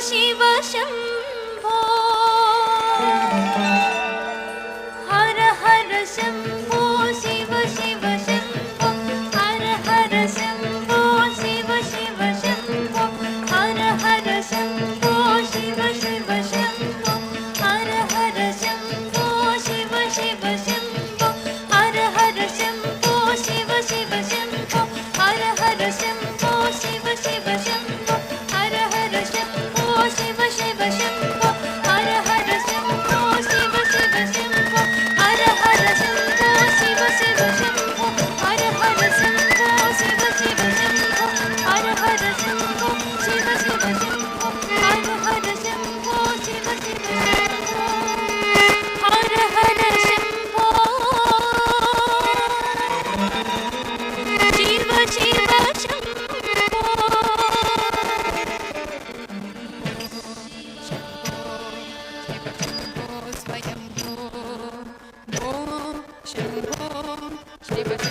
शिव शम्भो हर हर शम्भो शिव शिव शम्भो हर हर शम्भो शिव शिव शम्भो हर हर शम्भो शिव शिव शम्भो हर हर शम्भो शिव शिव शम्भो हर हर शम्भो शिव शिव शम्भो हर हर शम्भो शिव शिव शम्भो हर हर शम्भो शिव शिव शम्भो हर हर शम्भो शिव शिव शम्भो हर हर शम्भो शिव शिव शम्भो हर हर शम्भो शिव शिव शम्भो हर हर शम्भो शिव शिव शम्भो हर हर शम्भो शिव शिव शम्भो हर हर शम्भो शिव शिव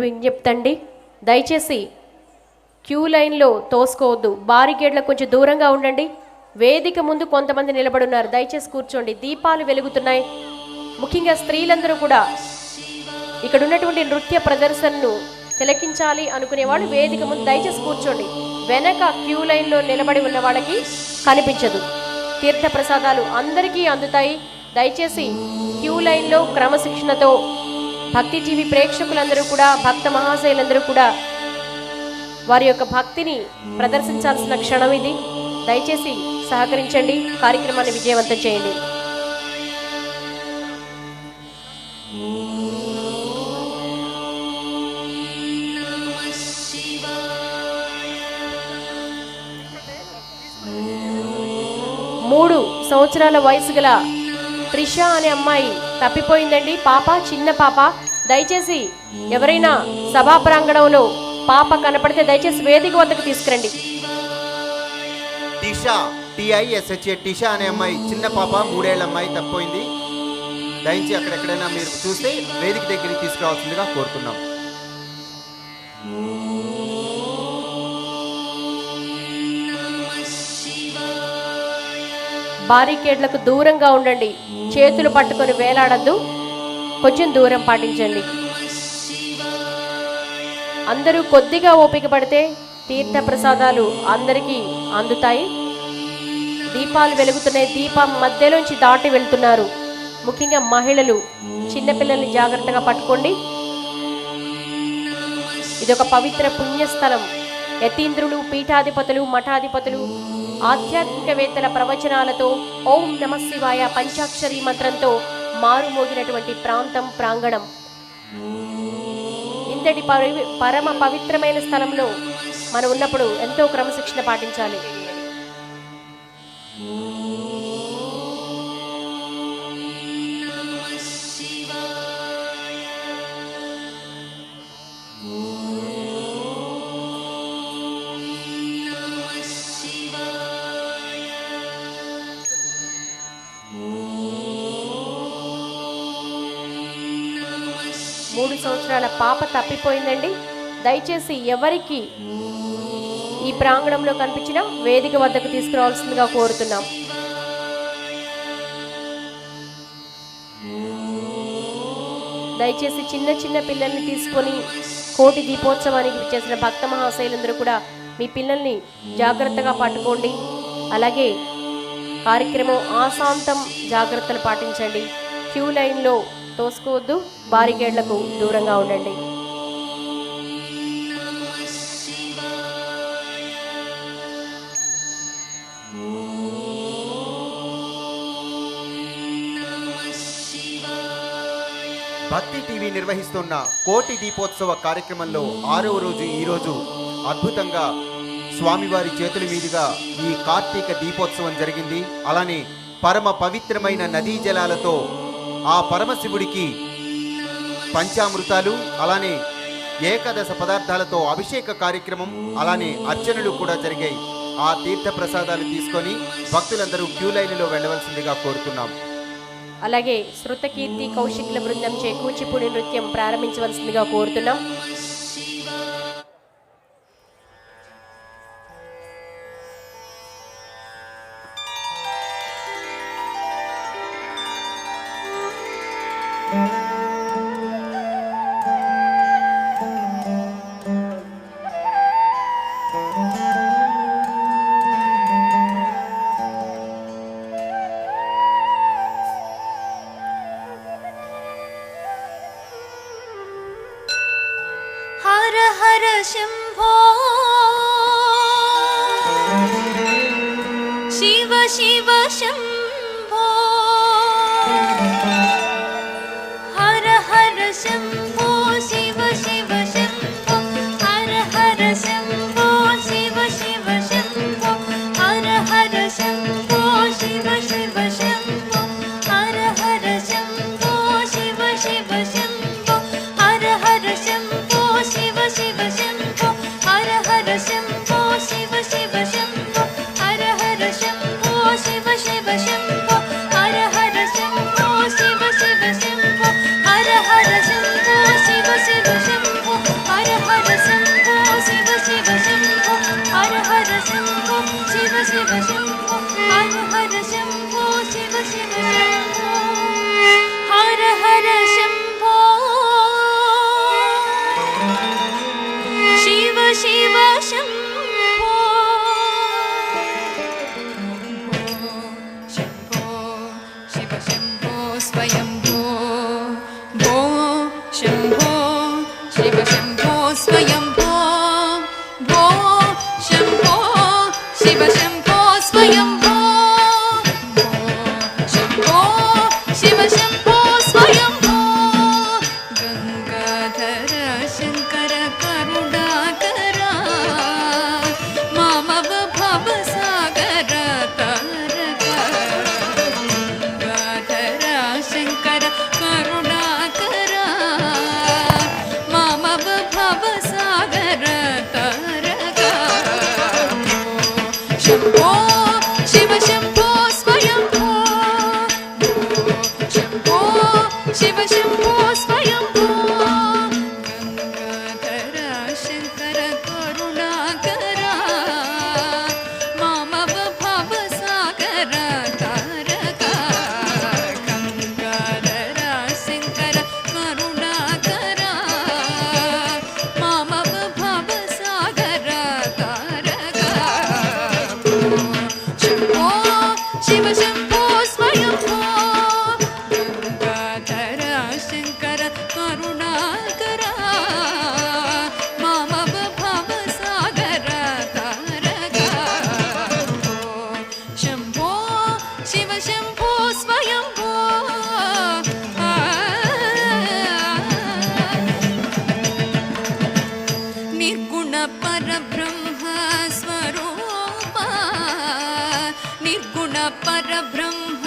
విజ్ఞప్తండి, దయచేసి క్యూ లైన్లో తోసుకోవద్దు. బారికేడ్లకు కొంచెం దూరంగా ఉండండి. వేదిక ముందు కొంతమంది నిలబడున్నారు, దయచేసి కూర్చోండి. దీపాలు వెలుగుతున్నాయి. ముఖ్యంగా స్త్రీలందరూ కూడా ఇక్కడ ఉన్నటువంటి నృత్య ప్రదర్శనను తిలకించాలి అనుకునేవాళ్ళు వేదిక ముందు దయచేసి కూర్చోండి. వెనక క్యూ లైన్లో నిలబడి ఉన్న వాళ్ళకి కనిపించదు. తీర్థ ప్రసాదాలు అందరికీ అందుతాయి. దయచేసి క్యూ లైన్లో క్రమశిక్షణతో భక్తి టీవీ ప్రేక్షకులందరూ కూడా, భక్త మహాశయులందరూ కూడా వారి యొక్క భక్తిని ప్రదర్శించాల్సిన క్షణం ఇది. దయచేసి సహకరించండి, కార్యక్రమాన్ని విజయవంతం చేయండి. మూడు సంవత్సరాల వయసు గల త్రిష అనే అమ్మాయి తప్పిపోయిందండి. పాప, చిన్న పాప. దయచేసి ఎవరైనా సభా ప్రాంగణంలో పాప కనపడితే దయచేసి వేదిక వద్దకు తీసుకురండి. టిషా అనే అమ్మాయి, చిన్న పాప, 3 ఏళ్ల అమ్మాయి తప్పిపోయింది. దయచేసి అక్కడెక్కడైనా మీరు చూస్తే వేదిక దగ్గరికి తీసుకురావాల్సిందిగా కోరుతున్నాం. బారికేడ్లకు దూరంగా ఉండండి. చేతులు పట్టుకొని వేలాడద్దు, కొంచెం దూరం పాటించండి. అందరూ కొద్దిగా ఓపిక పడితే తీర్థ ప్రసాదాలు అందరికీ అందుతాయి. దీపాలు వెలుగుతున్నాయి, దీపం మధ్యలోంచి దాటి వెళ్తున్నారు. ముఖ్యంగా మహిళలు, చిన్నపిల్లల్ని జాగ్రత్తగా పట్టుకోండి. ఇదొక పవిత్ర పుణ్యస్థలం. యతీంద్రులు, పీఠాధిపతులు, మఠాధిపతులు, ఆధ్యాత్మికవేత్తల ప్రవచనాలతో ఓం నమ శివాయ పంచాక్షరి మంత్రంతో మారుమోగినటువంటి ప్రాంగణం. ఇంతటి పరమ పవిత్రమైన స్థలంలో మనం ఉన్నప్పుడు ఎంతో క్రమశిక్షణ పాటించాలి. మూడు సంవత్సరాల పాప తప్పిపోయిందండి. దయచేసి ఎవరికి ఈ ప్రాంగణంలో కనిపించినా వేదిక వద్దకు తీసుకురావాల్సిందిగా కోరుతున్నాం. దయచేసి చిన్న చిన్న పిల్లల్ని తీసుకొని కోటి దీపోత్సవానికి చేసిన భక్త మహాశైలందరూ కూడా మీ పిల్లల్ని జాగ్రత్తగా పట్టుకోండి. అలాగే కార్యక్రమం ఆశాంతం జాగ్రత్తలు పాటించండి. క్యూ లైన్లో తోసుకోవద్దు, బారికేడ్లకు దూరంగా ఉండండి. భక్తి టీవీ నిర్వహిస్తున్న కోటి దీపోత్సవ కార్యక్రమంలో 6వ రోజు ఈరోజు అద్భుతంగా స్వామివారి చేతుల మీదుగా ఈ కార్తీక దీపోత్సవం జరిగింది. అలానే పరమ పవిత్రమైన నదీ జలాలతో ఆ పరమశివుడికి పంచామృతాలు అలానే ఏకాదశ పదార్థాలతో అభిషేక కార్యక్రమం అలానే అర్చనలు కూడా జరిగాయి. ఆ తీర్థ ప్రసాదాలు తీసుకొని భక్తులందరూ క్యూ లైన్లో వెళ్ళవలసిందిగా కోరుతున్నాం. అలాగే శృతకీర్తి కౌశిక్ల బృందం చే కూచిపూడి నృత్యం ప్రారంభించవలసిందిగా కోరుతున్నాం. हर हर शंभो शिव शिव शंभो हर हर शंभो शिव शिव शंभो हर हर शंभो शिव शिव शंभो हर हर शंभो शिव शिव शंभो हर हर शंभो शिव शिव शंभो हर हर शंभो शिव शिव शंभो हर हर शंभो शिव शिव शंभो हर हर शंभो शिव शिव शंभो हर हर शंभो शिव शिव शंभो हर हर शंभो शिव शिव शंभो हर हर शंभो शिव शिव शंभो हर हर शंभो शिव शिव शंभो हर हर शंभो शिव शिव शंभो हर हर शंभो शिव शिव शंभो शंभो शिव शंभो स्वयंभो भो शंभो शिव शंभो स्वयंभो भो शंभो शिव शंभो स्वयंभो भो शंभो शिव शंभो स्वयंभो गंगाधर शंकर करुणाकरा मामव भवसागर तारका गंगाधर शंकर करुणाकरा मामव भवसागर तारका शंभो शिव शंभो स्वयंभो शंभो शिव शंभो स्वयंभो गंगाधर शंकर करुणाकरा मामव भवसागर तारका गंगाधर शंकर करुणाकरा मामव भवसागर तारका शंभो शिव शंभो स्वयंभो गंगाधर शंकर करुणाकरा मामव भवसागर तारका शंभो शिव शंभो स्वयंभो निर्गुण परब्रह्म स्वरूपा निर्गुण परब्रह्म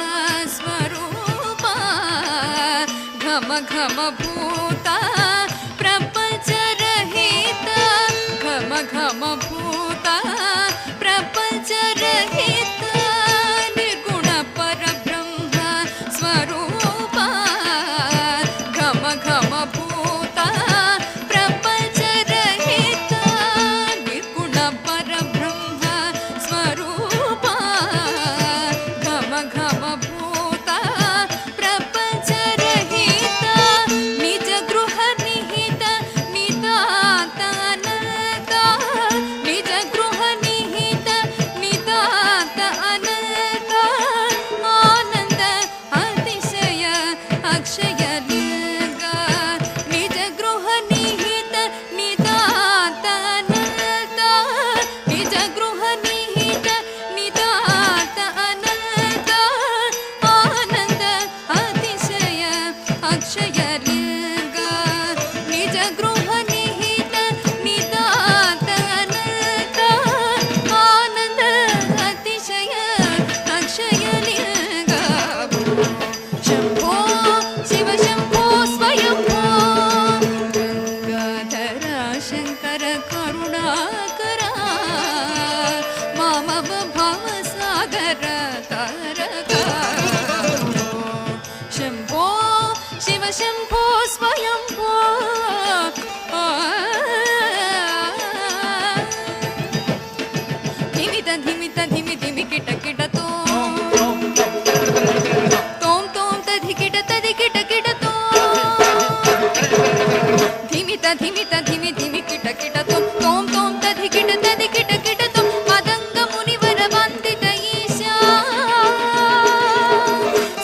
स्वरूपा घम घम भूता प्रपंच रहिता घम घम भूता प्रपंच रहिता निर्गुण परब्रह्म स्वरूपा घम घम भूता प्रपंच रहिता निर्गुण परब्रह्म स्वरूपा घम घम भूता प्रपंच रहिता निज गृह निहित निदातानता निज गृह निहित निदात अनता आनंद अतिशय अक्षय लिंगा निज गृह निहित निदात अनता निज गृह निहित निदात अनता आनंद अतिशय अक्षय लिंगा शम्भो शिव शम्भो स्वयम्भो धिमित धिमित धिमि धिमि किट किट तोम तोम तोम तधि किट किट तोम धिमित धिमित धिमि धिमि किट किट तोम तोम तोम तधि किट किट तोम मदङ्ग मुनिवर वन्दित ईशा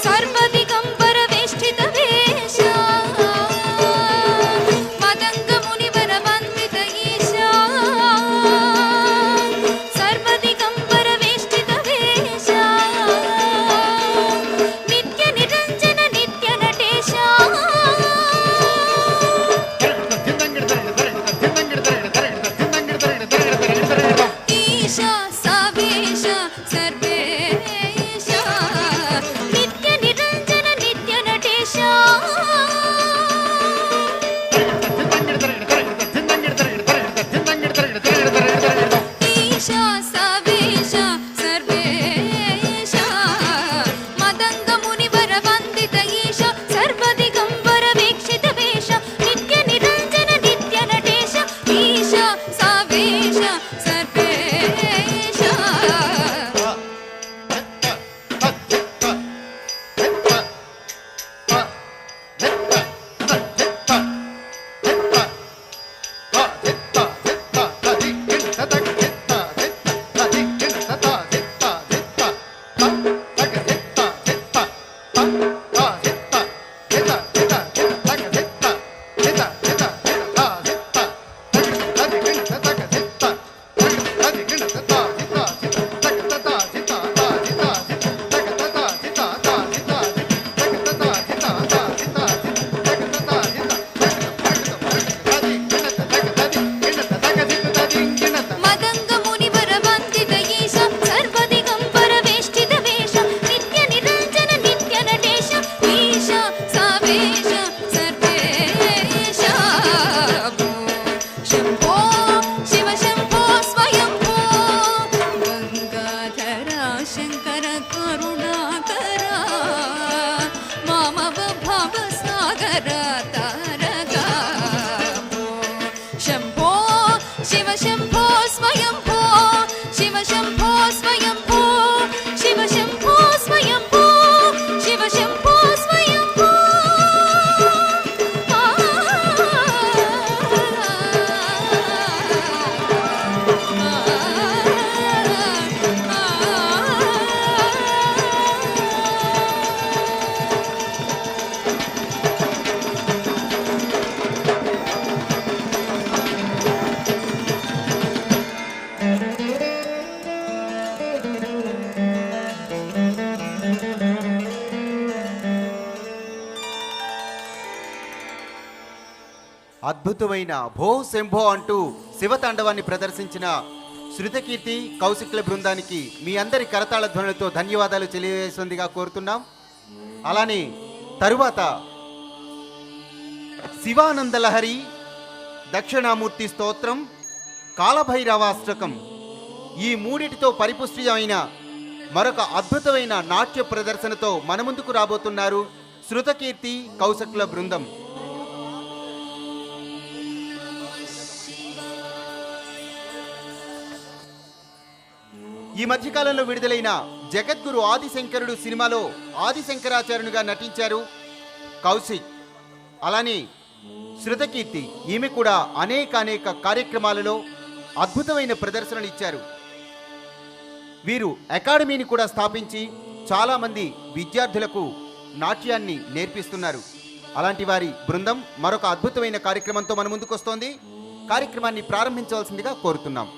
सर्वदिगम्बर वेष्टित वेशा मदङ्ग मुनिवर वन्दित ईशा सर्वदिगम्बर वेष्टित वेशा नित्य निरञ्जन नित्य नटेशा ईशा सावेश सर्वेश नित्य निरञ्जन नित्य नटेशा ईशा सावेश सर्वेश मदङ्ग मुनिवर वन्दित ईश सर्वदिगम्बर वीक्षित वेश नित्य निरञ्जन नित्य नटेश ईशा सावेश सर्वेश मदङ्ग मुनिवर वन्दित ईश सर्वदिगम्बर वेष्टित वेश नित्य निरञ्जन नित्य नटेश ईश सावेश सर्वेश शम्भो शिव शम्भो स्वयम्भो गङ्गाधरा शङ्कर करुणाकरा मामव भवसागर तारका शम्भो शिव शम्भो स्वयम्भो शिव शम्भो स्वयम्भो शिव शम्भो स्वयम्भो शिव शम्भो स्वयम्भो అద్భుతమైన భో శంభో అంటూ శివతాండవాన్ని ప్రదర్శించిన శృతకీర్తి కౌశిక్ల బృందానికి మీ అందరి కరతాళ ధ్వనులతో ధన్యవాదాలు తెలియజేస్తుందిగా కోరుతున్నాం. అలానే తరువాత శివానందలహరి, దక్షిణామూర్తి స్తోత్రం, కాలభైరవాష్టకం ఈ మూడిటితో పరిపుష్టి అయిన మరొక అద్భుతమైన నాట్య ప్రదర్శనతో మన ముందుకు రాబోతున్నారు శృతకీర్తి కౌశిక్ల బృందం. ఈ మధ్యకాలంలో విడుదలైన జగద్గురు ఆదిశంకరుడు సినిమాలో ఆదిశంకరాచార్యునిగా నటించారు కౌశిక్. అలానే శృతకీర్తి ఈమె కూడా అనేక కార్యక్రమాలలో అద్భుతమైన ప్రదర్శనలు ఇచ్చారు. వీరు అకాడమీని కూడా స్థాపించి చాలామంది విద్యార్థులకు నాట్యాన్ని నేర్పిస్తున్నారు. అలాంటి వారి బృందం మరొక అద్భుతమైన కార్యక్రమంతో మన ముందుకు వస్తోంది. కార్యక్రమాన్ని ప్రారంభించవలసిందిగా కోరుతున్నాం.